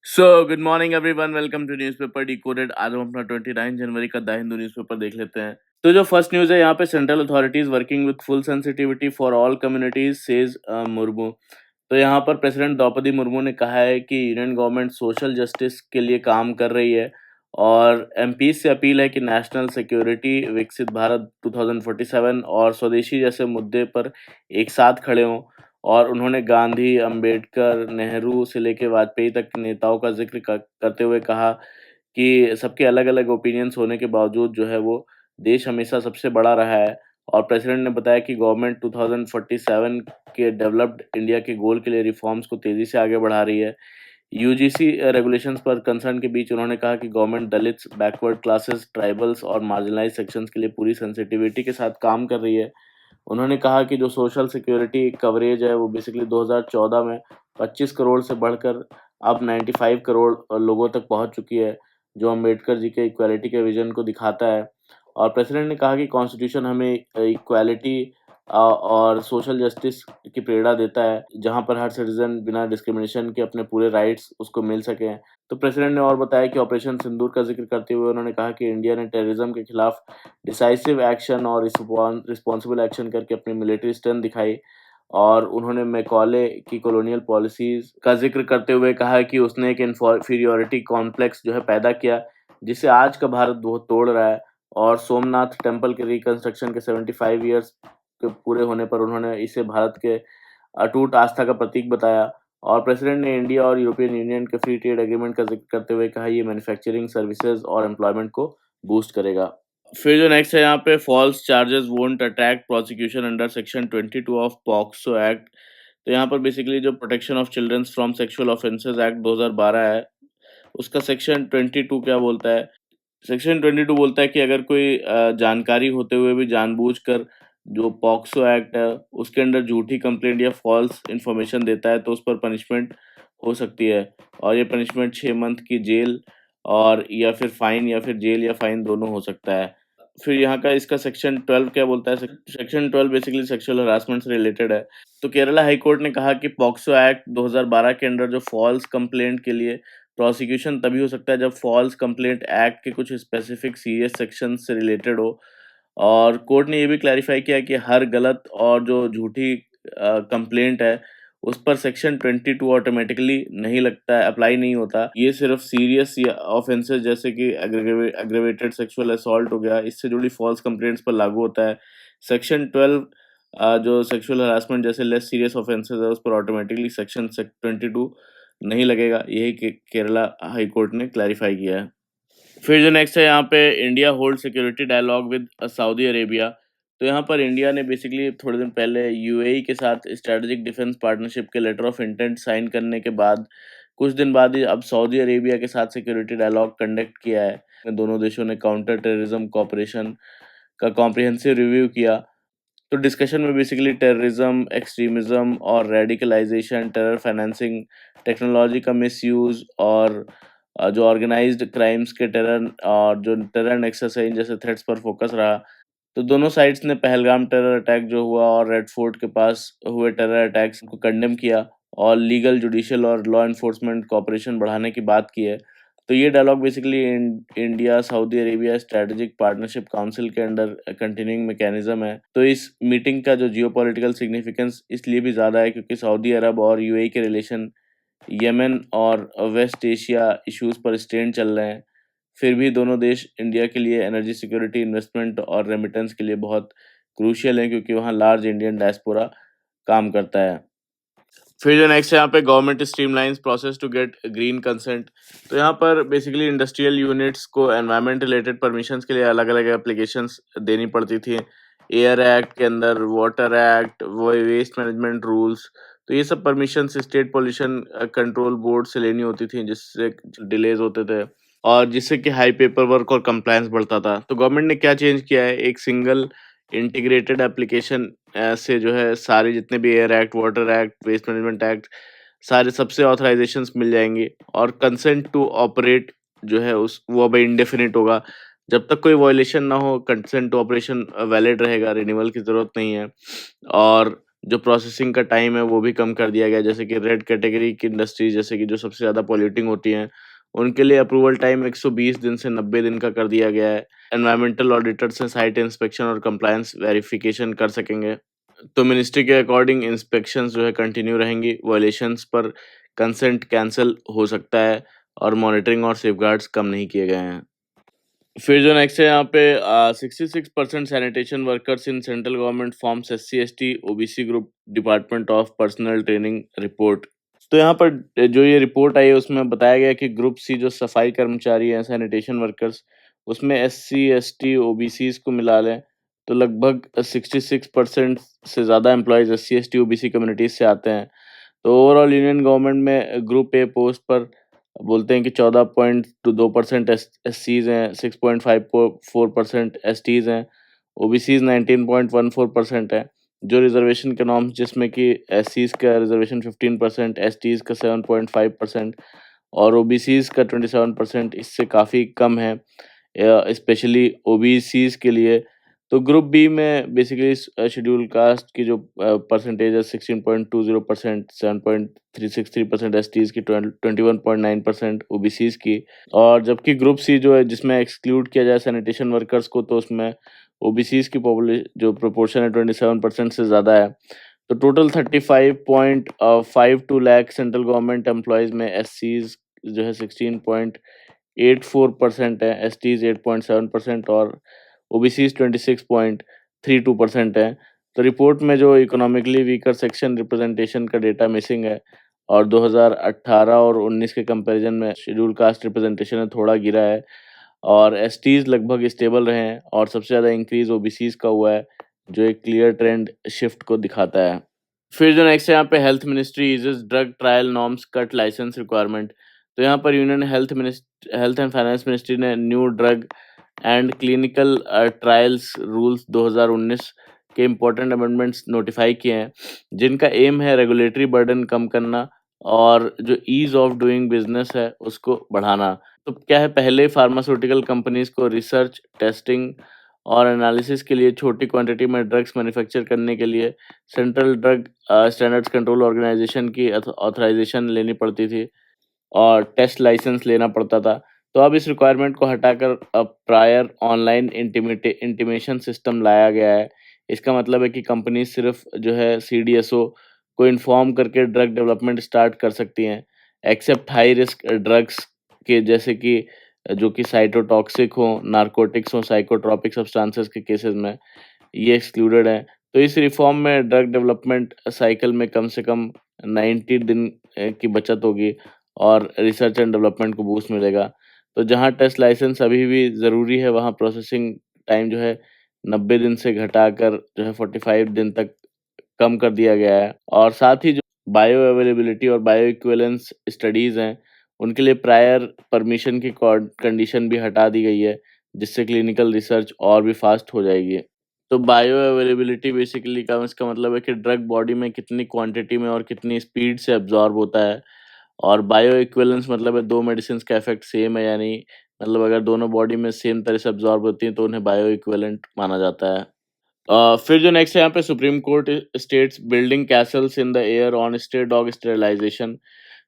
So good morning everyone, welcome to newspaper decoded. आज हम अपना 29 जनवरी का द हिंदू न्यूज़पेपर देख लेते हैं। तो जो फर्स्ट न्यूज़ है यहाँ पे, central authorities working with full sensitivity for all communities says Murmu. तो यहाँ पर प्रेसिडेंट द्रौपदी मुर्मू ने कहा है कि यूनियन गवर्नमेंट सोशल जस्टिस के लिए काम कर रही है और एमपी से अपील है कि नेशनल सिक्योरिटी, विकसित भारत 2047 और स्वदेशी जैसे मुद्दे पर एक साथ खड़े हों। और उन्होंने गांधी, अंबेडकर, नेहरू से लेके वाजपेयी तक के नेताओं का ज़िक्र करते हुए कहा कि सबके अलग-अलग ओपिनियंस होने के बावजूद जो है वो देश हमेशा सबसे बड़ा रहा है। और प्रेसिडेंट ने बताया कि गवर्नमेंट 2047 के डेवलप्ड इंडिया के गोल के लिए रिफॉर्म्स को तेज़ी से आगे बढ़ा रही है। यूजीसी रेगुलेशंस पर कंसर्न के बीच उन्होंने कहा कि government Dalits, backward classes, tribals और मार्जिनलाइज्ड सेक्शंस के लिए पूरी सेंसिटिविटी के साथ काम कर रही है। उन्होंने कहा कि जो सोशल सिक्योरिटी कवरेज है वो बेसिकली 2014 में 25 करोड़ से बढ़कर अब 95 करोड़ लोगों तक पहुंच चुकी है, जो अम्बेडकर जी के इक्वालिटी के विजन को दिखाता है। और प्रेसिडेंट ने कहा कि कॉन्स्टिट्यूशन हमें इक्वालिटी और सोशल जस्टिस की प्रेरणा देता है, जहां पर हर सिटीजन बिना डिस्क्रिमिनेशन के अपने पूरे राइट्स उसको मिल सकें। तो प्रेसिडेंट ने और बताया कि ऑपरेशन सिंदूर का जिक्र करते हुए उन्होंने कहा कि इंडिया ने टेररिज्म के खिलाफ डिसाइसिव एक्शन और रिस्पॉन्सिबल एक्शन करके अपनी मिलिट्री स्ट्रेंथ दिखाई। और उन्होंने मैकॉले की कॉलोनियल पॉलिसीज का जिक्र करते हुए कहा कि उसने एक इंफीरियॉरिटी कॉम्प्लेक्स जो है पैदा किया, जिसे आज का भारत वो तोड़ रहा है। और सोमनाथ टेम्पल के रिकंस्ट्रक्शन के 75 ईयर्स के पूरे होने पर उन्होंने इसे भारत के अटूट आस्था का प्रतीक बताया। और प्रेसिडेंट ने इंडिया और यूरोपियन यूनियन के फ्री ट्रेड एग्रीमेंट का जिक्र करते हुए कहा ये मैन्युफैक्चरिंग, सर्विसेज और एम्प्लॉयमेंट को बूस्ट करेगा। फिर जो नेक्स्ट है यहाँ पे, false charges won't attract prosecution under section 22 of POCSO act. तो यहाँ पर बेसिकली जो protection of childrens from sexual offences act 2012 है, उसका सेक्शन 22 क्या बोलता है। सेक्शन 22 बोलता है कि अगर कोई जानकारी होते हुए भी जानबूझकर जो पॉक्सो एक्ट है उसके अंडर झूठी कंप्लेंट या फॉल्स इंफॉर्मेशन देता है तो उस पर पनिशमेंट हो सकती है। और ये पनिशमेंट 6 मंथ की जेल और या फिर फाइन, या फिर जेल या फाइन दोनों हो सकता है। फिर यहाँ का इसका सेक्शन 12 क्या बोलता है। सेक्शन 12 बेसिकली सेक्सुअल हरासमेंट से रिलेटेड है। तो केरला हाई कोर्ट ने कहा कि पॉक्सो एक्ट 2012 के अंडर जो फॉल्स कंप्लेंट के लिए प्रोसिक्यूशन तभी हो सकता है जब फॉल्स कंप्लेंट एक्ट के कुछ स्पेसिफिक सीरियस सेक्शन से रिलेटेड हो। और कोर्ट ने ये भी क्लैरिफाई किया कि हर गलत और जो झूठी कंप्लेंट है उस पर सेक्शन 22 ऑटोमेटिकली नहीं लगता है, अप्लाई नहीं होता। ये सिर्फ सीरियस या ऑफेंसेस जैसे कि एग्रेवेटेड सेक्सुअल असॉल्ट हो गया, इससे जुड़ी फॉल्स कंप्लेंट्स पर लागू होता है। सेक्शन 12 जो सेक्सुअल हरासमेंट जैसे लेस सीरियस ऑफेंसेस है उस पर ऑटोमेटिकली सेक्शन 22 नहीं लगेगा। यही केरला हाई कोर्ट ने क्लैरिफाई किया है। फिर जो नेक्स्ट है यहाँ पे, India hold security dialogue with Saudi Arabia. तो यहाँ पर इंडिया ने बेसिकली थोड़े दिन पहले यूएई के साथ स्ट्रेटेजिक डिफेंस पार्टनरशिप के लेटर ऑफ इंटेंट साइन करने के बाद कुछ दिन बाद ही अब सऊदी अरेबिया के साथ सिक्योरिटी डायलॉग कंडक्ट किया है। दोनों देशों ने काउंटर टेररिज्म कॉपरेशन का कॉम्प्रिहेंसिव रिव्यू किया। तो डिस्कशन में बेसिकली टेररिज्म, एक्सट्रीमिज्म और रेडिकलाइजेशन, टेरर फाइनेंसिंग, टेक्नोलॉजी का मिसयूज और जो ऑर्गेनाइज्ड क्राइम्स के टेरर और जो टेरर नेक्सस है इन जैसे थ्रेट्स पर फोकस रहा। तो दोनों साइड्स ने पहलगाम टेरर अटैक जो हुआ और रेड फोर्ट के पास हुए टेरर अटैक्स को कंडेम किया और लीगल, जुडिशियल और लॉ एनफोर्समेंट कोऑपरेशन बढ़ाने की बात की है। तो ये dialogue basically India Saudi Arabia strategic partnership council के अंडर कंटिन्यूइंग मैकेनिज्म है। तो इस मीटिंग का जो जियोपॉलिटिकल सिग्निफिकेंस इसलिए भी ज़्यादा है क्योंकि सऊदी अरब और यूएई के रिलेशन यमन और वेस्ट एशिया इश्यूज पर स्ट्रेन चल रहे हैं। फिर भी दोनों देश इंडिया के लिए एनर्जी सिक्योरिटी, इन्वेस्टमेंट और रेमिटेंस के लिए बहुत क्रूशियल हैं क्योंकि वहाँ लार्ज इंडियन डायस्पोरा काम करता है। फिर जो नेक्स्ट है यहाँ पे, government streamlines process to get green consent. तो यहाँ पर बेसिकली इंडस्ट्रियल यूनिट्स को एनवायरनमेंट रिलेटेड परमिशंस के लिए अलग अलग एप्लीकेशंस देनी पड़ती थी। एयर एक्ट के अंदर, वाटर एक्ट, वो वेस्ट मैनेजमेंट रूल्स, तो ये सब permission state pollution control board से लेनी होती थी, जिससे डिलेज होते थे और जिससे कि हाई पेपर वर्क और कंप्लायंस बढ़ता था। तो गवर्नमेंट ने क्या चेंज किया है, एक सिंगल इंटीग्रेटेड एप्लीकेशन से जो है सारे जितने भी air act, water act, waste management act, सारे सबसे ऑथराइजेशंस मिल जाएंगे। और कंसेंट टू ऑपरेट जो है उस वो अब इंडेफिनिट होगा। जब तक कोई वायलेशन ना हो कंसेंट टू ऑपरेशन वैलिड रहेगा, रिन्यूअल की ज़रूरत नहीं है। और जो प्रोसेसिंग का टाइम है वो भी कम कर दिया गया है। जैसे कि रेड कैटेगरी की इंडस्ट्री जैसे कि जो सबसे ज़्यादा पॉल्यूटिंग होती हैं, उनके लिए अप्रूवल टाइम 120 दिन से 90 दिन का कर दिया गया है। एनवायरमेंटल ऑडिटर्स हैं साइट इंस्पेक्शन और कंप्लायंस वेरिफिकेशन कर सकेंगे। तो मिनिस्ट्री के अकॉर्डिंग इंस्पेक्शंस जो है कंटिन्यू रहेंगी, वायलेशंस पर कंसेंट कैंसल हो सकता है और मॉनिटरिंग और सेफगार्ड्स कम नहीं किए गए हैं। फिर जो नेक्स्ट है यहाँ पे 66% sanitation workers in central government forms SC ST OBC group department of personal training report. तो यहाँ पर जो ये रिपोर्ट आई है उसमें बताया गया कि ग्रुप सी जो सफाई कर्मचारी हैं सैनिटेशन वर्कर्स, उसमें एससी एसटी ओबीसीज को मिला लें तो लगभग 66% से ज़्यादा employees SC ST OBC communities से आते हैं। तो ओवरऑल यूनियन गवर्नमेंट में ग्रुप ए पोस्ट पर बोलते हैं कि 14.2% एससीज हैं, 6.54% एसटीज हैं, ओबीसीज 19.14% है। जो रिजर्वेशन के नॉर्म्स जिसमें कि एससीज का रिजर्वेशन 15%, एसटीज का 7.5% और ओबीसीज का 27% इससे काफ़ी कम है, स्पेशली ओबीसीज के लिए। तो ग्रुप बी में बेसिकली शेड्यूल कास्ट की जो परसेंटेज है 16.20%, 7.363% एसटीज की, 21.9% ओबीसीज की। और जबकि ग्रुप सी जो है जिसमें एक्सक्लूड किया जाए सैनिटेशन वर्कर्स को, तो उसमें ओबीसीज की जो प्रोपोर्शन है 27% से ज़्यादा है। तो total 35.52 lakh central government employees में एससीज जो है 16.84% है, एसटीज 8.7% और ओबीसीज 26.32% है। तो रिपोर्ट में जो इकोनॉमिकली वीकर सेक्शन रिप्रेजेंटेशन का डेटा मिसिंग है और 2018 और 19 के कंपैरिजन में शेड्यूल कास्ट रिप्रेजेंटेशन है थोड़ा गिरा है और एसटीज लगभग स्टेबल रहे हैं और सबसे ज़्यादा इंक्रीज ओबीसीज का हुआ है, जो एक क्लियर ट्रेंड शिफ्ट को दिखाता है। फिर जो नेक्स्ट है यहाँ पे health ministry uses drug trial norms cut licence requirement. तो यहाँ पर union health and finance ministry ने new drug and clinical trials rules 2019 के इम्पोर्टेंट अमेंडमेंट्स नोटिफाई किए हैं, जिनका एम है रेगुलेटरी बर्डन कम करना और जो ईज ऑफ डूइंग बिजनेस है उसको बढ़ाना। तो क्या है, पहले फार्मास्यूटिकल कंपनीज को रिसर्च, टेस्टिंग और एनालिसिस के लिए छोटी क्वांटिटी में ड्रग्स मैन्युफैक्चर करने के लिए central drug standards control organisation की ऑथराइजेशन लेनी पड़ती थी और टेस्ट लाइसेंस लेना पड़ता था। तो अब इस रिक्वायरमेंट को हटाकर अब प्रायर ऑनलाइन इंटीमेशन सिस्टम लाया गया है। इसका मतलब है कि कंपनी सिर्फ जो है सीडीएसओ को इन्फॉर्म करके ड्रग डेवलपमेंट स्टार्ट कर सकती हैं, एक्सेप्ट हाई रिस्क ड्रग्स के जैसे कि जो कि साइटोटॉक्सिक हो, नारकोटिक्स हो, साइकोट्रॉपिक सब्सटेंसेस के केसेस में ये एक्सक्लूडेड है। तो इस रिफॉर्म में ड्रग डेवलपमेंट साइकिल में कम से कम 90 दिन की बचत होगी और रिसर्च एंड डेवलपमेंट को बूस्ट मिलेगा। तो जहाँ टेस्ट लाइसेंस अभी भी ज़रूरी है, वहाँ प्रोसेसिंग टाइम जो है 90 दिन से घटाकर जो है 45 दिन तक कम कर दिया गया है और साथ ही जो बायो अवेलेबिलिटी और बायो इक्विवेलेंस स्टडीज़ हैं, उनके लिए प्रायर परमिशन की कंडीशन भी हटा दी गई है, जिससे क्लिनिकल रिसर्च और भी फास्ट हो जाएगी। तो बायो अवेलेबिलिटी बेसिकली का इसका मतलब है कि ड्रग बॉडी में कितनी क्वांटिटी में और कितनी स्पीड से एब्जॉर्ब होता है और बायो इक्विवेलेंस मतलब है 2 मेडिसिन्स का इफ़ेक्ट सेम है या नहीं, मतलब अगर दोनों बॉडी में सेम तरह से एब्जॉर्ब होती हैं तो उन्हें बायो इक्विवेलेंट माना जाता है। फिर जो नेक्स्ट है यहाँ पे supreme court states building castles in the air on stray dog sterilisation.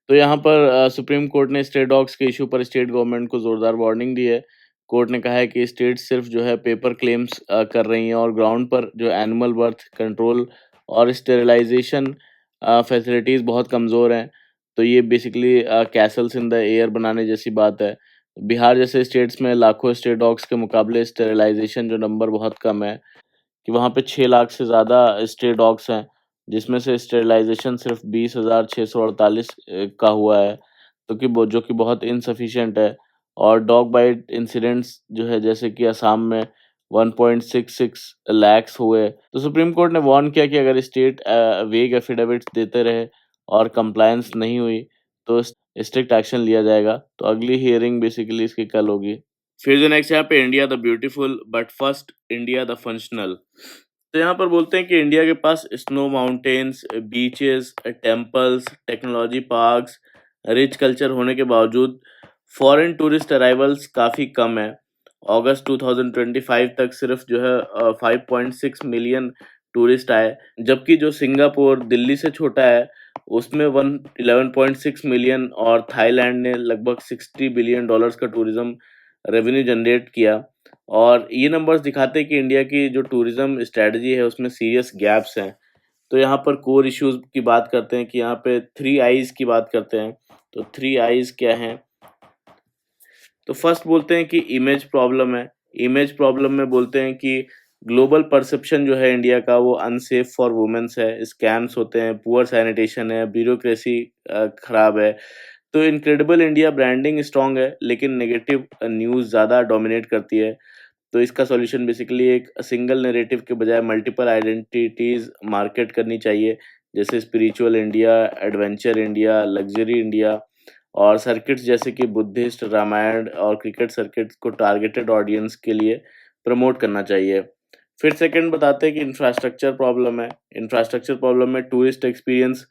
तो यहाँ पर सुप्रीम कोर्ट ने स्ट्रे डॉग्स के इशू पर स्टेट गवर्नमेंट को ज़ोरदार वार्निंग दी है। कोर्ट ने कहा है कि स्टेट सिर्फ जो है पेपर क्लेम्स कर रही हैं और ग्राउंड पर जो एनिमल बर्थ कंट्रोल और स्टेरिलाइजेशन फैसिलिटीज़ बहुत कमज़ोर हैं। तो ये basically Castle's in the air बनाने जैसी बात है। बिहार जैसे स्टेट्स में लाखों स्ट्रे डॉग्स के मुकाबले स्टेरिलाइजेशन जो नंबर बहुत कम है, कि वहाँ पे 6 लाख से ज़्यादा स्ट्रे डॉग्स हैं, जिसमें से स्टेरिलाइज़ेशन सिर्फ़ 20,648 का हुआ है, जो कि बहुत इनसफिशिएंट है और डॉग बाइट इंसिडेंट्स जो है जैसे कि असम में 1.66 लैक्स हुए। तो सुप्रीम कोर्ट ने वार्न किया कि अगर स्टेट वेग एफिडेविट्स देते रहे और कंप्लायंस नहीं हुई, तो स्ट्रिक्ट एक्शन लिया जाएगा। तो अगली हियरिंग बेसिकली इसकी कल होगी। फिर जो नेक्स्ट यहाँ पे India the beautiful but first India the functional. तो यहाँ पर बोलते हैं कि इंडिया के पास snow mountains, beaches, temples, technology parks, rich culture होने के बावजूद फॉरेन टूरिस्ट अराइवल्स काफ़ी कम है। अगस्त 2025 तक सिर्फ जो है 5.6 मिलियन टूरिस्ट आए, जबकि जो सिंगापुर दिल्ली से छोटा है, उसमें 11.6 मिलियन और थाईलैंड ने लगभग $60 बिलियन का टूरिज्म रेवेन्यू जनरेट किया। और ये नंबर्स दिखाते हैं कि इंडिया की जो टूरिज्म स्ट्रेटजी है उसमें सीरियस गैप्स हैं। तो यहाँ पर कोर इश्यूज की बात करते हैं कि यहाँ पे 3 आईज की बात करते हैं। तो 3 आईज क्या हैं? तो फर्स्ट बोलते हैं कि इमेज प्रॉब्लम है। इमेज प्रॉब्लम में बोलते हैं कि ग्लोबल परसेप्शन जो है इंडिया का वो अनसेफ फॉर वुमेन्स है, स्कैम्स होते हैं, पुअर सैनिटेशन है, ब्यूरोक्रेसी खराब है। तो इनक्रेडिबल इंडिया ब्रांडिंग स्ट्रांग है, लेकिन नेगेटिव न्यूज़ ज़्यादा डोमिनेट करती है। तो इसका सॉल्यूशन बेसिकली एक सिंगल नैरेटिव के बजाय मल्टीपल आइडेंटिटीज़ मार्केट करनी चाहिए, जैसे spiritual India, adventure India, luxury India और सर्किट्स जैसे कि बुद्धिस्ट, रामायण और क्रिकेट सर्किट्स को टारगेटेड ऑडियंस के लिए प्रमोट करना चाहिए। फिर सेकंड बताते हैं कि इंफ्रास्ट्रक्चर प्रॉब्लम है। इंफ्रास्ट्रक्चर प्रॉब्लम में टूरिस्ट एक्सपीरियंस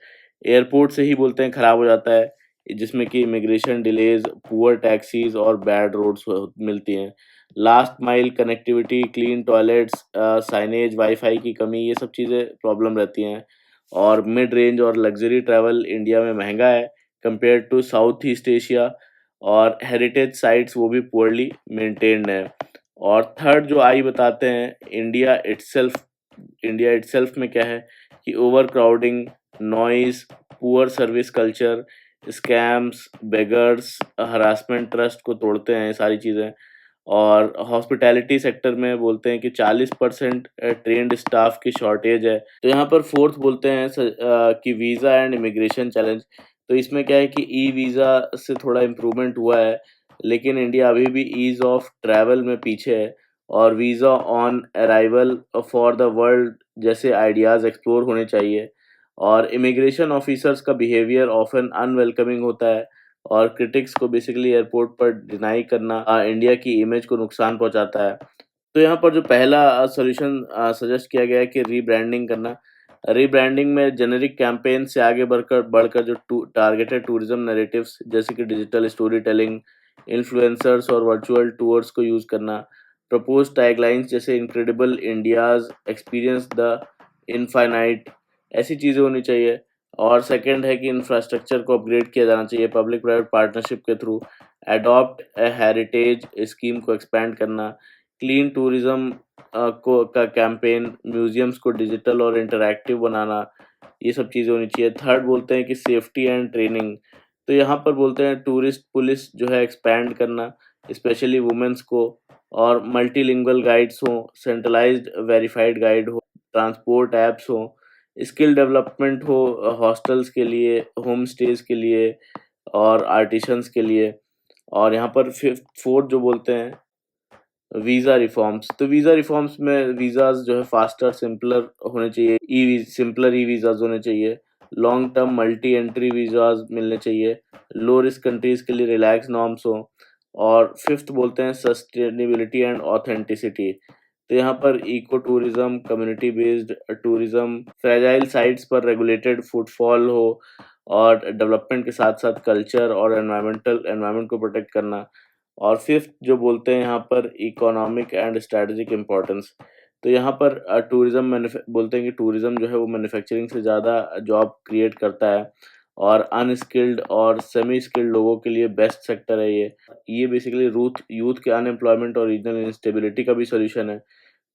एयरपोर्ट से ही बोलते हैं खराब हो जाता है, जिसमें कि इमिग्रेशन डिलेज, पुअर टैक्सीज और बैड रोड्स मिलती हैं। Last mile connectivity, clean toilets, signage, wifi की कमी, ये सब चीज़ें प्रॉब्लम रहती हैं। और मिड रेंज और लग्जरी ट्रैवल इंडिया में महंगा है compare to South East Asia. और हेरिटेज साइट्स वो भी पुअरली मेंटेन्ड है। और थर्ड जो आई बताते हैं, इंडिया इटसेल्फ में क्या है कि over crowding, noise, poor service culture, scams, beggars, harassment trust को तोड़ते हैं ये सारी चीज़ें। और हॉस्पिटैलिटी सेक्टर में बोलते हैं कि 40% ट्रेन्ड स्टाफ की शॉर्टेज है। तो यहाँ पर फोर्थ बोलते हैं कि वीज़ा एंड इमिग्रेशन चैलेंज। तो इसमें क्या है कि ई वीज़ा से थोड़ा इम्प्रूवमेंट हुआ है, लेकिन इंडिया अभी भी ईज़ ऑफ ट्रैवल में पीछे है। और visa on arrival for the world जैसे आइडियाज़ एक्सप्लोर होने चाहिए। और इमिग्रेशन ऑफिसर्स का बिहेवियर ऑफन अनवेलकमिंग होता है, और क्रिटिक्स को बेसिकली एयरपोर्ट पर डिनाई करना इंडिया की इमेज को नुकसान पहुंचाता है। तो यहाँ पर जो पहला सॉल्यूशन सजेस्ट किया गया है कि रीब्रांडिंग करना। रीब्रांडिंग में जेनेरिक कैंपेन से आगे बढ़कर बढ़कर जो टारगेटेड टूरिज्म नैरेटिव्स जैसे कि डिजिटल स्टोरी टेलिंग, इन्फ्लुएंसर्स और वर्चुअल टूर्स को यूज़ करना। प्रपोज टैगलाइंस जैसे incredible India's experience the infinite, ऐसी चीज़ें होनी चाहिए। और सेकंड है कि इंफ्रास्ट्रक्चर को अपग्रेड किया जाना चाहिए पब्लिक प्राइवेट पार्टनरशिप के through. Adopt a heritage scheme को एक्सपैंड करना। क्लीन टूरिज्म को का कैंपेन, म्यूजियम्स को डिजिटल और इंटरैक्टिव बनाना, ये सब चीज़ें होनी चाहिए। थर्ड बोलते हैं कि सेफ्टी एंड ट्रेनिंग। तो यहाँ पर बोलते हैं टूरिस्ट पुलिस जो है एक्सपैंड करना, स्पेशली वुमेन्स को। और मल्टीलिंगुअल गाइड्स हों, सेंट्रलाइज्ड वेरीफाइड गाइड हो, ट्रांसपोर्ट ऐप्स हों, स्किल डेवलपमेंट हो हॉस्टल्स के लिए, होम स्टेज के लिए और आर्टिसंस के लिए। और यहाँ पर फिफ्थ फोर्थ जो बोलते हैं वीज़ा रिफॉर्म्स। तो वीज़ा रिफॉर्म्स में वीज़ाज़ जो है फास्टर, सिंपलर होने चाहिए, सिंपलर ई वीज़ाज़ होने चाहिए। Long term multi entry visas मिलने चाहिए। लो रिस्क कंट्रीज़ के लिए रिलैक्स नॉर्म्स हों। और फिफ्थ बोलते हैं सस्टेनेबिलिटी एंड ऑथेंटिसिटी। तो यहाँ पर eco tourism, community based tourism, fragile sites पर रेगुलेटेड फुटफॉल हो, और डेवलपमेंट के साथ साथ कल्चर और एनवायरमेंट को प्रोटेक्ट करना। और फिफ्थ जो बोलते हैं यहाँ पर इकोनॉमिक एंड स्ट्रेटेजिक इम्पोर्टेंस। तो यहाँ पर टूरिज्म बोलते हैं कि टूरिज्म जो है वो मैन्युफैक्चरिंग से ज़्यादा जॉब क्रिएट करता है, और अनस्किल्ड और सेमी स्किल्ड लोगों के लिए बेस्ट सेक्टर है ये बेसिकली रूथ यूथ के अनएम्प्लॉयमेंट और रीजनल इंस्टेबिलिटी का भी सोल्यूशन है।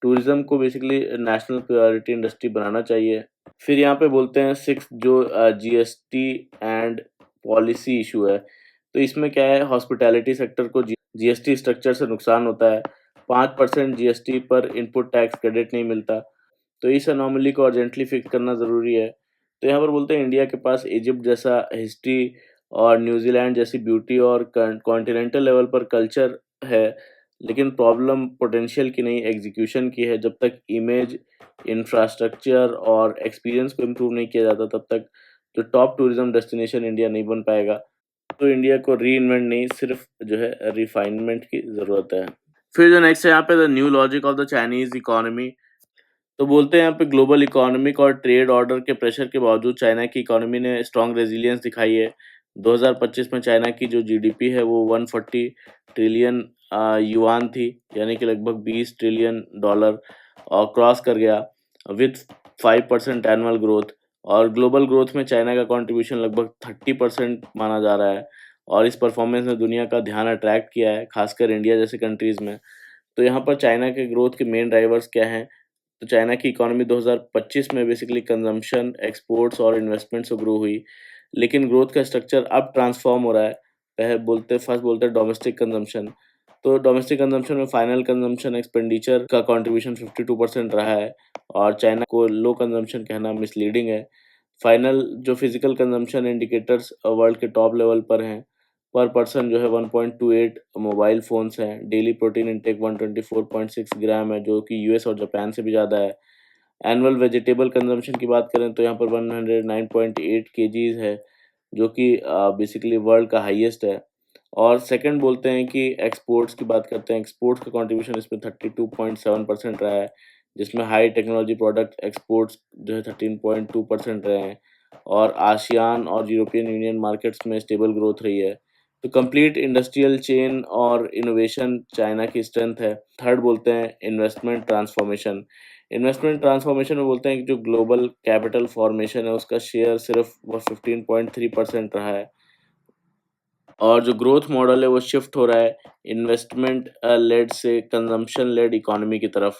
टूरिज्म को बेसिकली नेशनल प्रायोरिटी इंडस्ट्री बनाना चाहिए। फिर यहाँ पे बोलते हैं सिक्स जो जीएसटी एंड पॉलिसी इशू है। तो इसमें क्या है, हॉस्पिटैलिटी सेक्टर को जीएसटी स्ट्रक्चर से नुकसान होता है। 5% जीएसटी पर इनपुट टैक्स क्रेडिट नहीं मिलता। तो इस अनोमली को अर्जेंटली फिक्स करना ज़रूरी है। तो यहाँ पर बोलते हैं इंडिया के पास इजिप्ट जैसा हिस्ट्री और न्यूजीलैंड जैसी ब्यूटी और कॉन्टिनेंटल लेवल पर कल्चर है, लेकिन प्रॉब्लम पोटेंशियल की नहीं एग्जीक्यूशन की है। जब तक इमेज, इंफ्रास्ट्रक्चर और एक्सपीरियंस को इम्प्रूव नहीं किया जाता, तब तक जो टॉप टूरिज्म डेस्टिनेशन इंडिया नहीं बन पाएगा। तो इंडिया को री इन्वेंट नहीं, सिर्फ जो है रिफाइनमेंट की ज़रूरत है। फिर जो नेक्स्ट है यहाँ पे the new logic of the Chinese economy. तो बोलते हैं यहाँ पे ग्लोबल इकोनॉमिक और ट्रेड ऑर्डर के प्रेशर के बावजूद चाइना की इकोनॉमी ने स्ट्रॉन्ग रेजिलियंस दिखाई है। 2025 में चाइना की जो जीडीपी है वो 140 ट्रिलियन युआन थी, यानी कि लगभग $20 ट्रिलियन और क्रॉस कर गया। With 5% annual growth. और ग्लोबल ग्रोथ में चाइना का कंट्रीब्यूशन लगभग 30% माना जा रहा है, और इस परफॉर्मेंस ने दुनिया का ध्यान अट्रैक्ट किया है, खासकर इंडिया जैसे कंट्रीज़ में। तो यहाँ पर चाइना के ग्रोथ के मेन ड्राइवर्स क्या हैं? तो चाइना की इकोनॉमी 2025 में बेसिकली कंजम्पशन, एक्सपोर्ट्स और इन्वेस्टमेंट से ग्रो हुई, लेकिन ग्रोथ का स्ट्रक्चर अब ट्रांसफॉर्म हो रहा है। पहले बोलते फर्स्ट बोलते हैं डोमेस्टिक कंजम्पशन। तो डोमेस्टिक कंजम्पशन में फाइनल कंजम्पशन एक्सपेंडिचर का कंट्रीब्यूशन 52% रहा है, और चाइना को लो कंजम्पशन कहना मिसलीडिंग है। फाइनल जो फिजिकल कंजम्पशन इंडिकेटर्स वर्ल्ड के टॉप लेवल पर हैं। पर पर्सन जो है 1.28 मोबाइल फ़ोन्स हैं। डेली प्रोटीन इंटेक 124.6 ग्राम है, जो कि यूएस और जापान से भी ज़्यादा है। एनुअल वेजिटेबल कंजम्पशन की बात करें तो यहाँ पर 109.8 केजीज़ है, जो कि बेसिकली वर्ल्ड का हाईएस्ट है। और सेकंड बोलते हैं कि एक्सपोर्ट्स की बात करते हैं। एक्सपोर्ट्स का कंट्रीब्यूशन इसमें 32.7% रहा है, जिसमें हाई टेक्नोलॉजी प्रोडक्ट एक्सपोर्ट्स जो है 13.2% रहे हैं, और आसियान और यूरोपियन यूनियन मार्केट्स में स्टेबल ग्रोथ रही है। तो कंप्लीट इंडस्ट्रियल चेन और इनोवेशन चाइना की स्ट्रेंथ है। थर्ड बोलते हैं इन्वेस्टमेंट ट्रांसफॉर्मेशन। इन्वेस्टमेंट ट्रांसफॉर्मेशन में बोलते हैं कि जो ग्लोबल कैपिटल फॉर्मेशन है उसका शेयर सिर्फ वो 15.3% रहा है, और जो ग्रोथ मॉडल है वो शिफ्ट हो रहा है इन्वेस्टमेंट लेड से कंजम्पशन लेड इकोनॉमी की तरफ।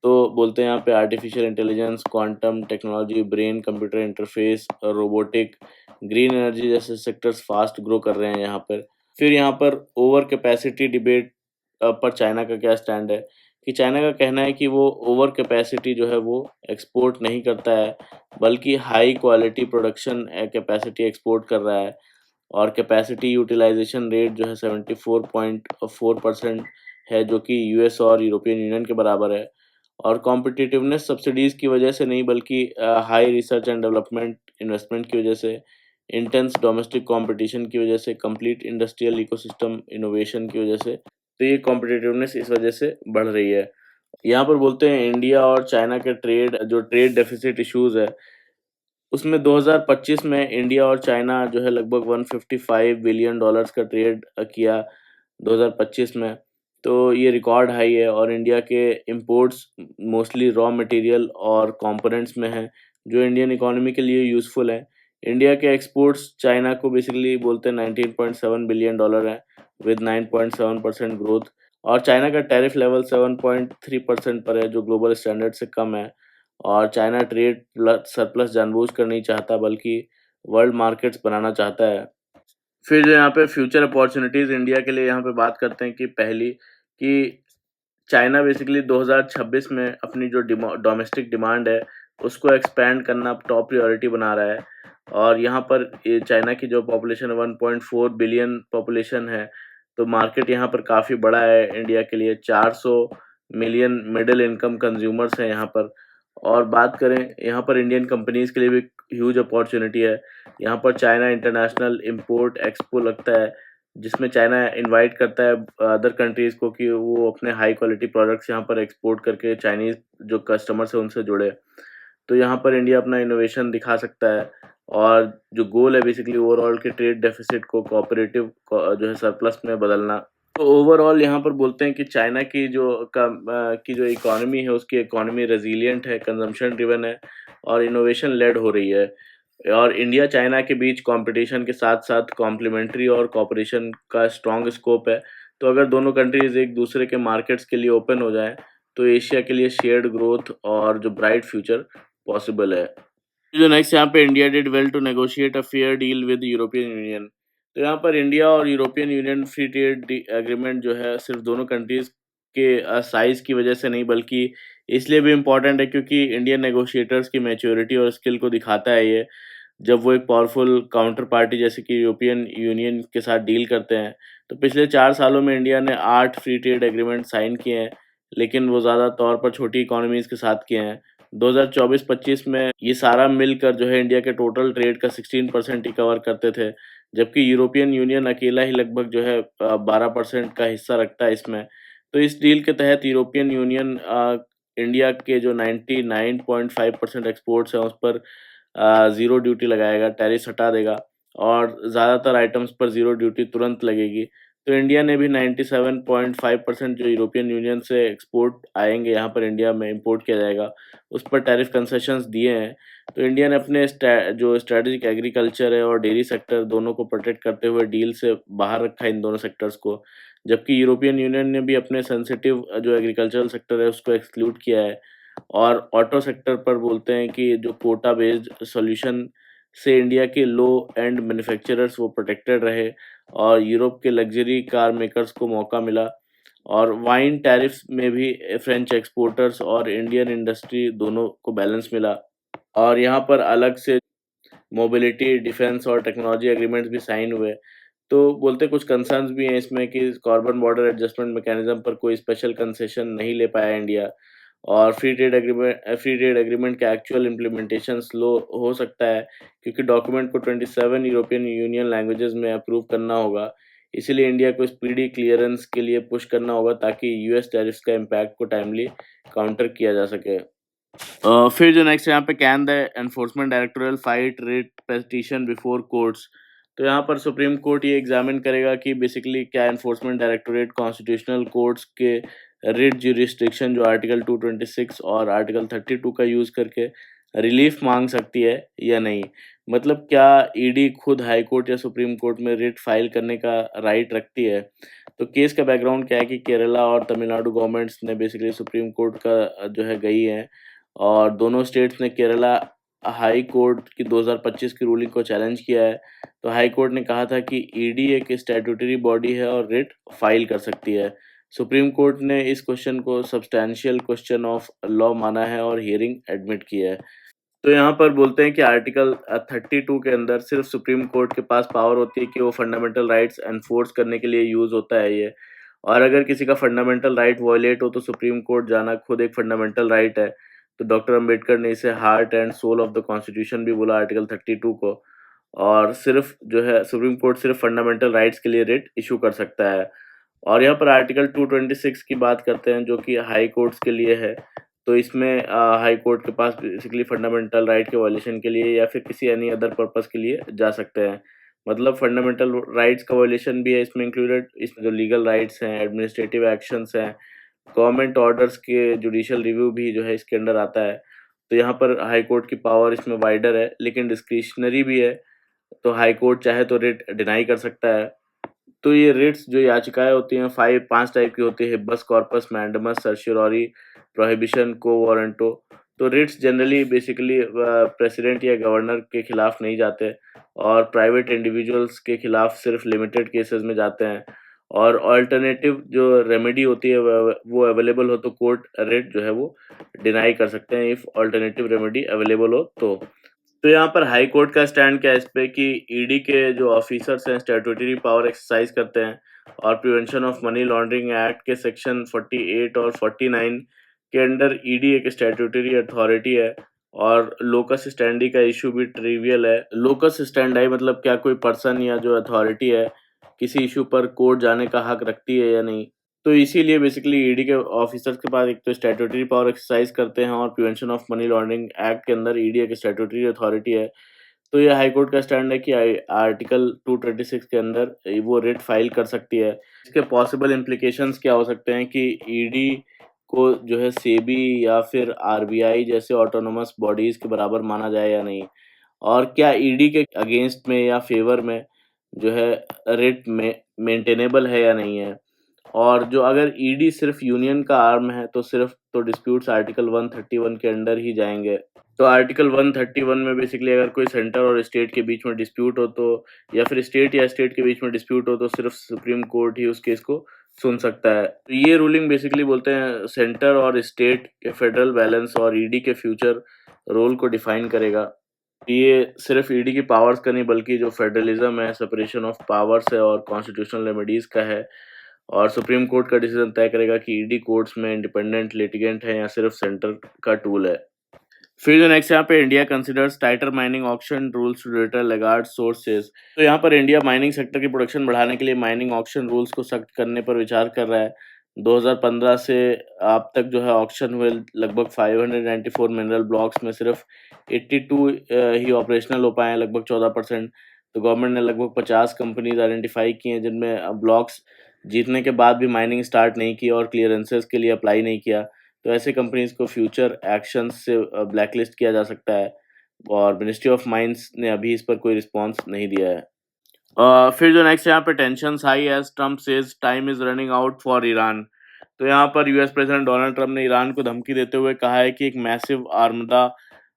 तो बोलते हैं यहाँ पे artificial intelligence, quantum technology, brain computer interface, robotic, green energy जैसे सेक्टर्स फास्ट ग्रो कर रहे हैं यहाँ पर। फिर यहाँ पर ओवर कैपेसिटी डिबेट पर चाइना का क्या स्टैंड है? कि चाइना का कहना है कि वो ओवर कैपेसिटी जो है वो एक्सपोर्ट नहीं करता है, बल्कि high quality production capacity export कर रहा है। और कैपेसिटी यूटिलाइजेशन रेट जो है 74.4% है, जो कि यूएस और यूरोपियन यूनियन के बराबर है। और कॉम्पिटिटिवनेस सब्सिडीज़ की वजह से नहीं, बल्कि high research and development investment की वजह से, इंटेंस डोमेस्टिक कंपटीशन की वजह से, कंप्लीट इंडस्ट्रियल इकोसिस्टम इनोवेशन की वजह से, तो ये कॉम्पिटिटिवनेस इस वजह से बढ़ रही है। यहाँ पर बोलते हैं इंडिया और चाइना के ट्रेड डेफिसिट इश्यूज़ है, उसमें 2025 में इंडिया और चाइना जो है लगभग 155 बिलियन डॉलर्स का ट्रेड किया 2025 में। तो ये रिकॉर्ड हाई है, और इंडिया के इंपोर्ट्स मोस्टली रॉ मटेरियल और कंपोनेंट्स में हैं, जो इंडियन इकोनॉमी के लिए यूज़फुल हैं। इंडिया के एक्सपोर्ट्स चाइना को बेसिकली बोलते हैं 19.7 बिलियन डॉलर है, विद 9.7% ग्रोथ। और चाइना का टैरिफ लेवल 7.3% पर है, जो ग्लोबल स्टैंडर्ड से कम है। और चाइना ट्रेड प्लस सरप्लस जानबूझकर नहीं चाहता, बल्कि वर्ल्ड मार्केट्स बनाना चाहता है। फिर जो यहाँ पे फ्यूचर अपॉर्चुनिटीज़ इंडिया के लिए यहाँ पे बात करते हैं कि पहली कि चाइना बेसिकली 2026 में अपनी जो डोमेस्टिक डिमांड है उसको एक्सपैंड करना टॉप प्रायोरिटी बना रहा है। और यहाँ पर ये चाइना की जो पॉपुलेशन 1.4 बिलियन पॉपुलेशन है, तो मार्केट यहाँ पर काफ़ी बड़ा है इंडिया के लिए। 400 मिलियन मिडिल इनकम कंज्यूमर्स हैं यहाँ पर। और बात करें यहाँ पर इंडियन कंपनीज के लिए भी ह्यूज अपॉर्चुनिटी है। यहाँ पर चाइना इंटरनेशनल इंपोर्ट एक्सपो लगता है, जिसमें चाइना इनवाइट करता है अदर कंट्रीज़ को कि वो अपने हाई क्वालिटी प्रोडक्ट्स यहाँ पर एक्सपोर्ट करके चाइनीज़ जो कस्टमर्स हैं उनसे जुड़े। तो यहाँ पर इंडिया अपना इनोवेशन दिखा सकता है, और जो गोल है बेसिकली ओवरऑल के ट्रेड डेफिसिट को कोऑपरेटिव जो है सरप्लस में बदलना। तो ओवरऑल यहाँ पर बोलते हैं कि चाइना की जो इकोनॉमी है उसकी इकोनॉमी रेजिलिएंट है, कंजम्पशन ड्रिवन है, और इनोवेशन लेड हो रही है। और इंडिया चाइना के बीच कंपटीशन के साथ-साथ कॉम्प्लीमेंट्री और कोऑपरेशन का स्ट्रॉन्ग स्कोप है। तो अगर दोनों कंट्रीज़ एक दूसरे के मार्केट्स के लिए ओपन हो जाएँ, तो एशिया के लिए शेयर्ड ग्रोथ और जो ब्राइट फ्यूचर पॉसिबल है। जो नेक्स्ट यहाँ पे India did well to negotiate a fair deal with European Union. तो यहाँ पर इंडिया और European Union free trade agreement जो है सिर्फ दोनों कंट्रीज़ के साइज़ की वजह से नहीं, बल्कि इसलिए भी इम्पोर्टेंट है क्योंकि इंडियन नेगोशिएटर्स की मैच्योरिटी और स्किल को दिखाता है ये। जब वो एक पावरफुल काउंटर पार्टी जैसे कि यूरोपियन यूनियन के साथ डील करते हैं। तो पिछले 4 सालों में इंडिया ने 8 फ्री ट्रेड एग्रीमेंट साइन किए हैं, लेकिन वो ज़्यादा तौर पर छोटी इकोनॉमीज़ के साथ किए हैं। 2024-25 में ये सारा मिलकर जो है इंडिया के टोटल ट्रेड का 16% ही कवर करते थे, जबकि यूरोपियन यूनियन अकेला ही लगभग जो है 12% का हिस्सा रखता है इसमें। तो इस डील के तहत यूरोपियन यूनियन इंडिया के जो 99.5% एक्सपोर्ट्स हैं उस पर ज़ीरो ड्यूटी लगाएगा, टैरिफ हटा देगा, और ज़्यादातर आइटम्स पर ज़ीरो ड्यूटी तुरंत लगेगी। तो इंडिया ने भी 97.5% जो यूरोपियन यूनियन से एक्सपोर्ट आएँगे, यहाँ पर इंडिया में इम्पोर्ट किया जाएगा, उस पर टैरिफ कंसेशंस दिए हैं। तो इंडिया ने अपने जो स्ट्रैटेजिक एग्रीकल्चर है और डेयरी सेक्टर दोनों को प्रोटेक्ट करते हुए डील से बाहर रखा है इन दोनों सेक्टर्स को। जबकि यूरोपियन यूनियन ने भी अपने सेंसिटिव जो एग्रीकल्चरल सेक्टर है उसको एक्सक्लूड किया है। और ऑटो सेक्टर पर बोलते हैं कि जो कोटा बेस्ड सॉल्यूशन से इंडिया के लो एंड मैन्युफैक्चरर्स वो प्रोटेक्टेड रहे और यूरोप के लग्जरी कार मेकर्स को मौका मिला। और वाइन टैरिफ्स में भी फ्रेंच एक्सपोर्टर्स और इंडियन इंडस्ट्री दोनों को बैलेंस मिला। और यहाँ पर अलग से मोबिलिटी, डिफेंस और टेक्नोलॉजी एग्रीमेंट्स भी साइन हुए। तो बोलते कुछ कंसर्न्स भी हैं इसमें कि कार्बन बॉर्डर एडजस्टमेंट मैकेनिज्म पर कोई स्पेशल कंसेशन नहीं ले पाया इंडिया। और फ्री ट्रेड एग्रीमेंट का एक्चुअल इम्प्लीमेंटेशन स्लो हो सकता है क्योंकि डॉक्यूमेंट को 27 यूरोपियन यूनियन लैंग्वेजेस में अप्रूव करना होगा। इसीलिए इंडिया को स्पीडी क्लियरेंस के लिए पुश करना होगा ताकि यूएस टैरिफ्स का इम्पैक्ट को टाइमली काउंटर किया जा सके। फिर जो नेक्स्ट यहाँ पे can the enforcement directorial fight writ petition before courts. तो यहाँ पर सुप्रीम कोर्ट ये एग्जामिन करेगा कि बेसिकली क्या एनफोर्समेंट डायरेक्टोरेट कॉन्स्टिट्यूशनल कोर्ट्स के रिट ज्यूरिसडिक्शन जो आर्टिकल 226 और आर्टिकल 32 का यूज करके रिलीफ मांग सकती है या नहीं। मतलब क्या ईडी खुद हाई कोर्ट या सुप्रीम कोर्ट में रिट फाइल करने का राइट रखती है। तो केस का बैकग्राउंड क्या है कि केरला और तमिलनाडु गवर्नमेंट्स ने बेसिकली सुप्रीम कोर्ट का जो है गई है और दोनों स्टेट्स ने केरला हाई कोर्ट की 2025 की रूलिंग को चैलेंज किया है। तो हाई कोर्ट ने कहा था कि ईडी एक स्टैट्यूटरी बॉडी है और रिट फाइल कर सकती है। सुप्रीम कोर्ट ने इस क्वेश्चन को सब्सटैंशियल क्वेश्चन ऑफ लॉ माना है और हियरिंग एडमिट की है। तो यहाँ पर बोलते हैं कि आर्टिकल 32 के अंदर सिर्फ सुप्रीम कोर्ट के पास पावर होती है कि वो फंडामेंटल राइट्स एनफोर्स करने के लिए यूज होता है ये। और अगर किसी का फंडामेंटल राइट वॉयलेट हो तो सुप्रीम कोर्ट जाना खुद एक फंडामेंटल राइट है। तो डॉक्टर अंबेडकर ने इसे heart and soul of the constitution भी बोला आर्टिकल 32 को। और सिर्फ जो है सुप्रीम कोर्ट सिर्फ फंडामेंटल राइट्स के लिए रिट इशू कर सकता है। और यहाँ पर आर्टिकल 226 की बात करते हैं जो कि हाई कोर्ट्स के लिए है। तो इसमें हाई कोर्ट के पास बेसिकली फंडामेंटल राइट के वायलेशन के लिए या फिर किसी एनी अदर पर्पस के लिए जा सकते हैं। मतलब फंडामेंटल राइट्स का वायलेशन भी है इसमें इंक्लूडेड। इसमें जो लीगल राइट्स हैं, एडमिनिस्ट्रेटिव एक्शंस हैं, गवर्नमेंट ऑर्डर्स के जुडिशियल रिव्यू भी जो है इसके अंडर आता है। तो यहाँ पर हाई कोर्ट की पावर इसमें वाइडर है लेकिन डिस्क्रिशनरी भी है। तो हाई कोर्ट चाहे तो रिट डिनाई कर सकता है। तो ये रिट्स जो याचिकाएँ होती हैं 5 टाइप की होती है, हिब्बस कॉर्पस, मैंडेमस, सर्शियोरी, प्रोहिबिशन, क्वो वारंटो। तो रिट्स जनरली बेसिकली प्रेसिडेंट या गवर्नर के खिलाफ नहीं जाते और प्राइवेट इंडिविजुअल्स के खिलाफ सिर्फ लिमिटेड केसेस में जाते हैं। और अल्टरनेटिव जो रेमेडी होती है वो अवेलेबल हो तो कोर्ट रिट जो है वो डिनाई कर सकते हैं इफ अल्टरनेटिव रेमेडी अवेलेबल हो तो। तो यहाँ पर हाई कोर्ट का स्टैंड क्या है इस पे कि ईडी के जो ऑफिसर्स हैं स्टैट्यूटरी पावर एक्सरसाइज करते हैं और prevention of money laundering act के सेक्शन 48 और 49 के अंडर ईडी एक स्टैट्यूटरी अथॉरिटी है। और लोकस स्टैंडी का इशू भी ट्रिवियल है। लोकस स्टैंडाई मतलब क्या कोई पर्सन या जो अथॉरिटी है किसी इशू पर कोर्ट जाने का हक रखती है या नहीं। तो इसीलिए बेसिकली ईडी के ऑफिसर्स के पास एक तो स्टैट्यूटरी पावर एक्सरसाइज करते हैं और prevention of money laundering act के अंदर ईडी एक स्टैट्यूटरी अथॉरिटी है। तो ये हाई कोर्ट का स्टैंड है कि आर्टिकल 226 के अंदर वो रिट फाइल कर सकती है। इसके पॉसिबल इम्प्लीकेशंस क्या हो सकते हैं कि ईडी को जो है सेबी या फिर आरबीआई जैसे ऑटोनोमस बॉडीज के बराबर माना जाए या नहीं। और क्या ईडी के अगेंस्ट में या फेवर में जो है रिट में मेंटेनेबल है या नहीं है। और जो अगर ईडी सिर्फ यूनियन का आर्म है तो सिर्फ तो डिस्प्यूट्स आर्टिकल 131 के अंडर ही जाएंगे। तो आर्टिकल 131 में बेसिकली अगर कोई सेंटर और स्टेट के बीच में डिस्प्यूट हो तो या फिर स्टेट या स्टेट के बीच में डिस्प्यूट हो तो सिर्फ सुप्रीम कोर्ट ही उस केस को सुन सकता है। तो ये रूलिंग बेसिकली बोलते हैं सेंटर और स्टेट के फेडरल बैलेंस और ईडी के फ्यूचर रोल को डिफाइन करेगा। ये सिर्फ ईडी की पावर्स का नहीं बल्कि जो फेडरलिज्म है, सेपरेशन ऑफ पावर्स है और कॉन्स्टिट्यूशनल रेमेडीज का है। और सुप्रीम कोर्ट का डिसीजन तय करेगा कि ईडी कोर्ट्स में इंडिपेंडेंट लिटिगेंट है या सिर्फ सेंटर का टूल है। फिर जो नेक्स्ट यहाँ पे India considers tighter mining auction rules to deter laggard sources. तो यहाँ पर इंडिया माइनिंग सेक्टर की प्रोडक्शन बढ़ाने के लिए माइनिंग ऑक्शन रूल्स को सख्त करने पर विचार कर रहा है। 2015 से अब तक जो है ऑक्शन हुए लगभग 594 मिनरल ब्लॉक्स में सिर्फ 82 ही ऑपरेशनल हो पाए हैं, लगभग 14%। तो गवर्नमेंट ने लगभग 50 कंपनीज़ आइडेंटिफ़ाई की हैं जिनमें ब्लॉक्स जीतने के बाद भी माइनिंग स्टार्ट नहीं की और क्लीयरेंसेस के लिए अप्लाई नहीं किया। तो ऐसे कंपनीज़ को फ्यूचर एक्शंस से ब्लैकलिस्ट किया जा सकता है और मिनिस्ट्री ऑफ माइंस ने अभी इस पर कोई रिस्पॉन्स नहीं दिया है। फिर जो नेक्स्ट यहाँ पे tensions high as Trump says time is running out for Iran. तो यहाँ पर यूएस प्रेसिडेंट डोनाल्ड ट्रम्प ने ईरान को धमकी देते हुए कहा है कि एक मैसिव आर्मदा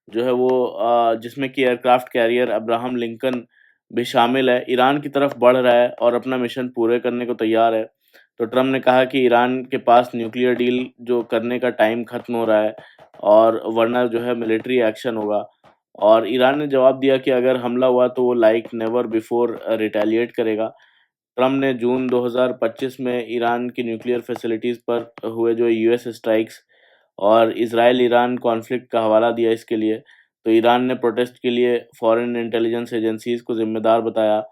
जो है वो जिसमें कि एयरक्राफ्ट कैरियर अब्राहम लिंकन भी शामिल है, ईरान की तरफ बढ़ रहा है और अपना मिशन पूरे करने को तैयार है। तो ट्रम्प ने कहा कि ईरान के पास न्यूक्लियर डील जो करने का टाइम खत्म हो रहा है और वरना जो है मिलिट्री एक्शन होगा। और ईरान ने जवाब दिया कि अगर हमला हुआ तो वो लाइक नेवर बिफोर रिटेलिएट करेगा। ट्रम्प ने जून 2025 में ईरान की न्यूक्लियर फैसिलिटीज़ पर हुए जो यूएस स्ट्राइक्स और इज़राइल-ईरान कॉन्फ्लिक्ट का हवाला दिया इसके लिए। तो ईरान ने प्रोटेस्ट के लिए फॉरेन इंटेलिजेंस एजेंसीज़ को ज़िम्मेदार बताया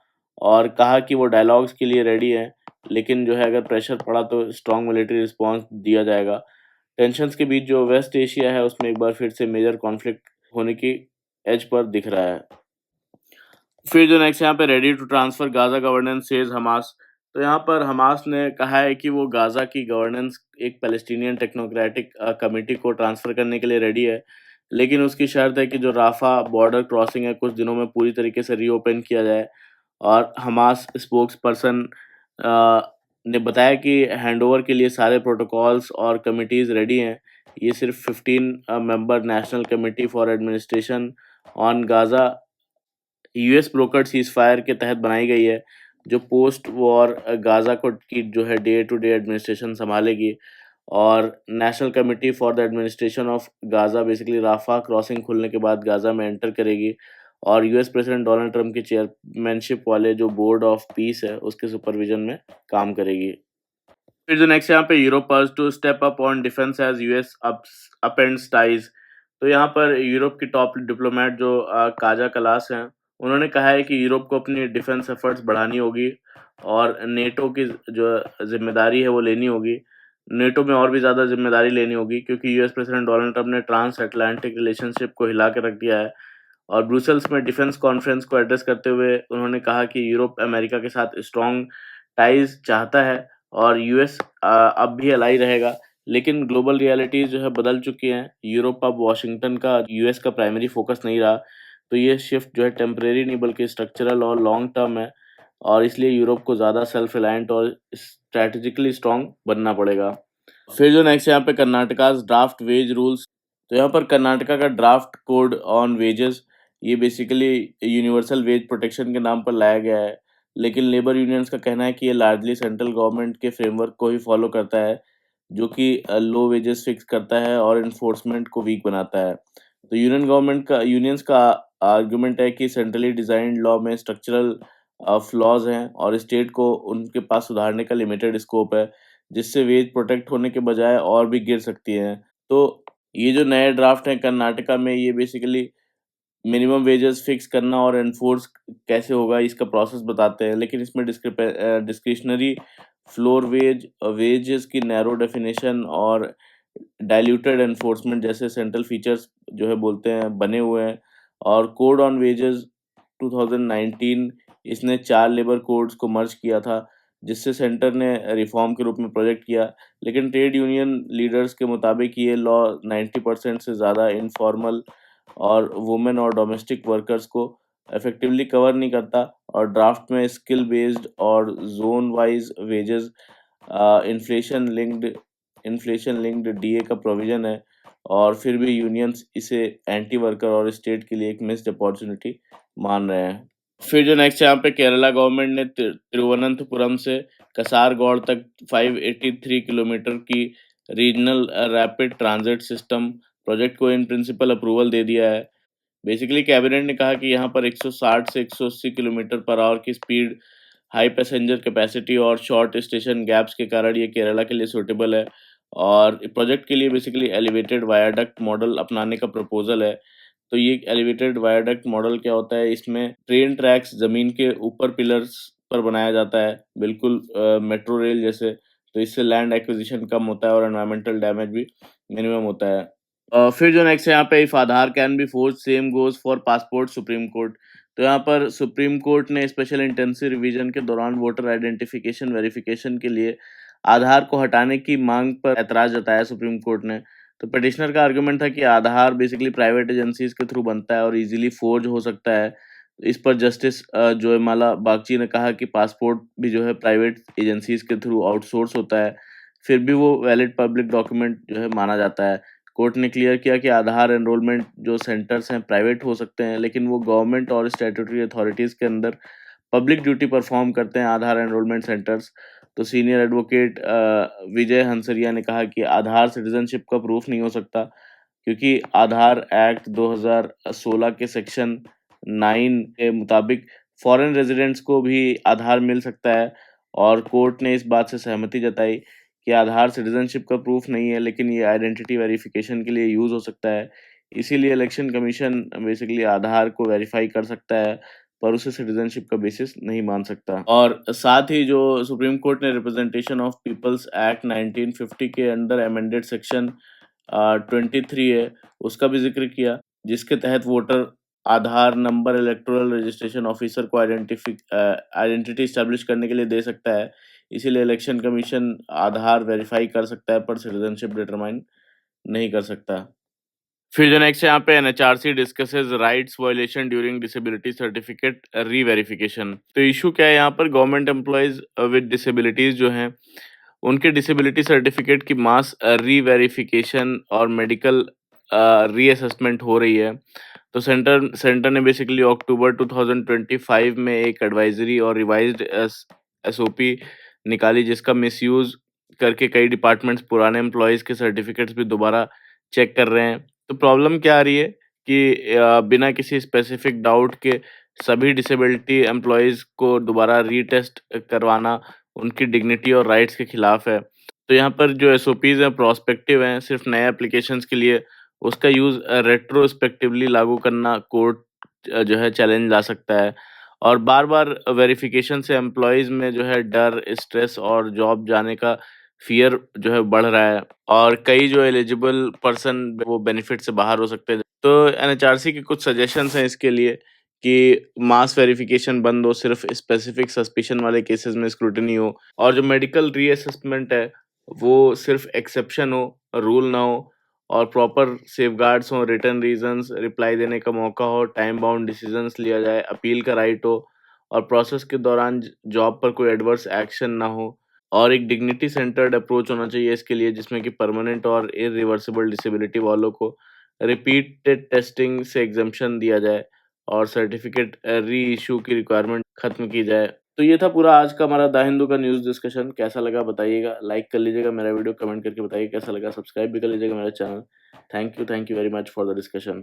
और कहा कि वो डायलॉग्स के लिए रेडी हैं, लेकिन जो है अगर प्रेशर पड़ा तो स्ट्रॉन्ग मिलिट्री रिस्पॉन्स दिया जाएगा। टेंशन्स के बीच जो वेस्ट एशिया है उसमें एक बार फिर से मेजर कॉन्फ्लिक्ट होने की एज पर दिख रहा है। फिर जो नेक्स्ट यहाँ पे ready to transfer Gaza governance says Hamas. तो यहाँ पर हमास ने कहा है कि वो गाज़ा की गवर्नेंस एक पैलेस्टीनियन टेक्नोक्रेटिक कमेटी को ट्रांसफ़र करने के लिए रेडी है। लेकिन उसकी शर्त है कि जो राफ़ा बॉर्डर क्रॉसिंग है कुछ दिनों में पूरी तरीके से रीओपन किया जाए। और हमास स्पोक्सपर्सन ने बताया कि हैंडओवर के लिए सारे प्रोटोकॉल्स और कमिटीज़ रेडी हैं। ये सिर्फ 15 member national committee for administration on Gaza US brokered ceasefire के तहत बनाई गई है, जो पोस्ट वॉर गाज़ा को की जो है डे टू डे एडमिनिस्ट्रेशन सँभालेगी। और national committee for the administration of Gaza basically Rafah crossing खुलने के बाद गाज़ा में एंटर करेगी और यूएस प्रेसिडेंट डोनाल्ड ट्रम्प की चेयरमैनशिप वाले जो बोर्ड ऑफ पीस है, उसके सुपरविज़न में काम करेगी। फिर जो नेक्स्ट यहाँ पे Europe purse to step up on defence as US upends ties. तो यहाँ पर यूरोप की टॉप डिप्लोमेट जो काजा कलास हैं, उन्होंने कहा है कि यूरोप को अपनी डिफेंस एफर्ट्स बढ़ानी होगी और नेटो की जो जिम्मेदारी है वो लेनी होगी। नेटो में और भी ज़्यादा जिम्मेदारी लेनी होगी क्योंकि यूएस प्रेसिडेंट डोनाल्ड ट्रम्प ने ट्रांस अटलांटिक रिलेशनशिप को हिला के रख दिया है। और ब्रुसेल्स में डिफेंस कॉन्फ्रेंस को एड्रेस करते हुए उन्होंने कहा कि यूरोप अमेरिका के साथ स्ट्रॉन्ग टाइज चाहता है और यूएस अब भी अलाई रहेगा। लेकिन ग्लोबल रियलिटीज़ जो है बदल चुकी हैं। यूरोप अब वॉशिंगटन का यूएस का प्राइमरी फोकस नहीं रहा। तो ये शिफ्ट जो है टेम्परेरी नहीं बल्कि स्ट्रक्चरल और लॉन्ग टर्म है और इसलिए यूरोप को ज़्यादा सेल्फ रिलायंट और स्ट्रैटेजिकली स्ट्रॉन्ग बनना पड़ेगा। फिर जो नेक्स्ट यहाँ पे कर्नाटकाज़ ड्राफ्ट वेज रूल्स। तो यहाँ पर कर्नाटका का ड्राफ्ट कोड ऑन वेजेस ये बेसिकली यूनिवर्सल वेज प्रोटेक्शन के नाम पर लाया गया है। लेकिन लेबर यूनियंस का कहना है कि ये लार्जली सेंट्रल गवर्नमेंट के फ्रेमवर्क को ही फॉलो करता है, जो कि लो वेजेस फिक्स करता है और इन्फोर्समेंट को वीक बनाता है। तो यूनियंस का आर्गुमेंट है कि सेंट्रली डिजाइन्ड लॉ में स्ट्रक्चरल फ्लॉज हैं और स्टेट को उनके पास सुधारने का लिमिटेड स्कोप है, जिससे वेज प्रोटेक्ट होने के बजाय और भी गिर सकती हैं। तो ये जो नए ड्राफ्ट हैं कर्नाटका में ये बेसिकली मिनिमम वेजेस फिक्स करना और एनफोर्स कैसे होगा इसका प्रोसेस बताते हैं। लेकिन इसमें डिस्क्रिशनरी फ्लोर वेजेस की नैरो डेफिनेशन और डाइल्यूटेड एनफोर्समेंट जैसे सेंट्रल फीचर्स जो है बोलते हैं बने हुए हैं। और कोड ऑन वेजेस 2019 इसने 4 लेबर कोड्स को मर्ज किया था, जिससे सेंटर ने रिफॉर्म के रूप में प्रोजेक्ट किया। लेकिन ट्रेड यूनियन लीडर्स के मुताबिक ये लॉ 90% से ज़्यादा इनफॉर्मल और वुमेन और डोमेस्टिक वर्कर्स को इफेक्टिवली कवर नहीं करता। और ड्राफ्ट में स्किल बेस्ड और zone wise wages inflation linked DA का प्रोविजन है और फिर भी यूनियंस इसे एंटी वर्कर और स्टेट के लिए एक मिस्ड अपॉर्चुनिटी मान रहे हैं। फिर जो नेक्स्ट यहाँ पे केरला गवर्नमेंट ने तिरुवनंतपुरम से कसारगोड तक 583 किलोमीटर की regional rapid transit system project को इन प्रिंसिपल अप्रूवल दे दिया है। बेसिकली कैबिनेट ने कहा कि यहाँ पर 160 से 180 किलोमीटर पर आवर की स्पीड, हाई पैसेंजर कैपेसिटी और शॉर्ट स्टेशन गैप्स के कारण ये केरला के लिए सूटेबल है। और प्रोजेक्ट के लिए बेसिकली एलिवेटेड वायाडक्ट मॉडल अपनाने का प्रपोजल है। तो ये एलिवेटेड वायाडक्ट मॉडल क्या होता है, इसमें ट्रेन ट्रैक्स ज़मीन के ऊपर पिलर्स पर बनाया जाता है, बिल्कुल मेट्रो रेल जैसे। तो इससे लैंड एक्विजिशन कम होता है और एनवायरमेंटल डैमेज भी मिनिमम होता है। फिर जो नेक्स्ट है यहाँ पे if Aadhaar can be force same goes for passport supreme court. तो यहाँ पर सुप्रीम कोर्ट ने स्पेशल इंटेंसिव रिवीजन के दौरान वोटर आइडेंटिफिकेशन वेरिफिकेशन के लिए आधार को हटाने की मांग पर ऐतराज जताया सुप्रीम कोर्ट ने। तो पिटिशनर का आर्गुमेंट था कि आधार बेसिकली प्राइवेट एजेंसीज के थ्रू बनता है और इजीली फोर्ज हो सकता है। इस पर जस्टिस जोयमाला बागची ने कहा कि पासपोर्ट भी जो है प्राइवेट एजेंसीज के थ्रू आउटसोर्स होता है, फिर भी वो वैलिड पब्लिक डॉक्यूमेंट जो है माना जाता है। कोर्ट ने क्लियर किया कि आधार एनरोलमेंट जो सेंटर्स हैं प्राइवेट हो सकते हैं, लेकिन वो गवर्नमेंट और स्टैट्यूटरी अथॉरिटीज़ के अंदर पब्लिक ड्यूटी परफॉर्म करते हैं आधार एनरोलमेंट सेंटर्स। तो सीनियर एडवोकेट विजय हंसरिया ने कहा कि आधार सिटीजनशिप का प्रूफ नहीं हो सकता, क्योंकि आधार एक्ट 2016 के सेक्शन 9 के मुताबिक फॉरेन रेजिडेंट्स को भी आधार मिल सकता है। और कोर्ट ने इस बात से सहमति जताई कि आधार सिटीजनशिप का प्रूफ नहीं है, लेकिन ये आइडेंटिटी वेरिफिकेशन के लिए यूज़ हो सकता है। इसीलिए इलेक्शन कमीशन बेसिकली आधार को वेरीफाई कर सकता है, पर उसे सिटीजनशिप का बेसिस नहीं मान सकता। और साथ ही जो सुप्रीम कोर्ट ने रिप्रेजेंटेशन ऑफ पीपल्स एक्ट 1950 के अंडर अमेंडेड सेक्शन 23 है, उसका भी ज़िक्र किया, जिसके तहत वोटर आधार नंबर इलेक्टोरल रजिस्ट्रेशन ऑफिसर को आइडेंटिटी एस्टैब्लिश करने के लिए दे सकता है। इसीलिए इलेक्शन कमीशन आधार वेरीफाई कर सकता है, पर सिटीजनशिप डिटरमाइन नहीं कर सकता। फिर जो नेक्स्ट है यहाँ पे NHRC discusses rights violation during disability certificate reverification. तो इशू क्या है यहाँ पर, गवर्नमेंट एम्प्लॉयज विद डिसेबिलिटीज जो हैं उनके डिसेबिलिटी सर्टिफिकेट की मास रीवेरिफिकेशन और मेडिकल रीअसेसमेंट हो रही है। तो सेंटर ने बेसिकली अक्टूबर 2025 में एक एडवाइजरी और रिवाइज्ड एसओपी निकाली, जिसका मिसयूज करके कई डिपार्टमेंट्स पुराने एम्प्लॉयज के सर्टिफिकेट्स भी दोबारा चेक कर रहे हैं। तो प्रॉब्लम क्या आ रही है कि बिना किसी स्पेसिफिक डाउट के सभी डिसेबिलिटी एम्प्लॉयज को दोबारा रीटेस्ट करवाना उनकी डिग्निटी और राइट्स के खिलाफ है। तो यहाँ पर जो एसओपीज़ हैं प्रोस्पेक्टिव हैं, सिर्फ नए एप्लीकेशंस के लिए, उसका यूज़ रेट्रोस्पेक्टिवली लागू करना कोर्ट जो है चैलेंज ला सकता है। और बार-बार वेरिफिकेशन से एम्प्लॉइज़ में जो है डर, स्ट्रेस और जॉब जाने का फ़ियर जो है बढ़ रहा है, और कई जो एलिजिबल पर्सन वो बेनिफिट से बाहर हो सकते हैं। तो एनएचआरसी के कुछ सजेशंस हैं इसके लिए कि मास वेरिफिकेशन बंद हो, सिर्फ स्पेसिफिक सस्पिशन वाले केसेस में स्क्रूटनी हो, और जो मेडिकल रीअसेसमेंट है वो सिर्फ एक्सेप्शन हो, रूल ना हो, और प्रॉपर सेफगार्ड्स हों, रिटन रीजंस, रिप्लाई देने का मौका हो, टाइम बाउंड डिसीजंस लिया जाए, अपील का राइट हो, और प्रोसेस के दौरान जॉब पर कोई एडवर्स एक्शन ना हो, और एक डिग्निटी सेंटर्ड अप्रोच होना चाहिए इसके लिए, जिसमें कि परमानेंट और इरिवर्सिबल डिसेबिलिटी वालों को रिपीटेड टेस्टिंग से एग्जम्पशन दिया जाए, और सर्टिफिकेट री इशू की रिक्वायरमेंट खत्म की जाए। तो ये था पूरा आज का हमारा द हिंदू का न्यूज़ डिस्कशन। कैसा लगा बताइएगा, लाइक कर लीजिएगा मेरा वीडियो, कमेंट करके बताइए कैसा लगा, सब्सक्राइब भी कर लीजिएगा मेरा channel. Thank you very much for the discussion.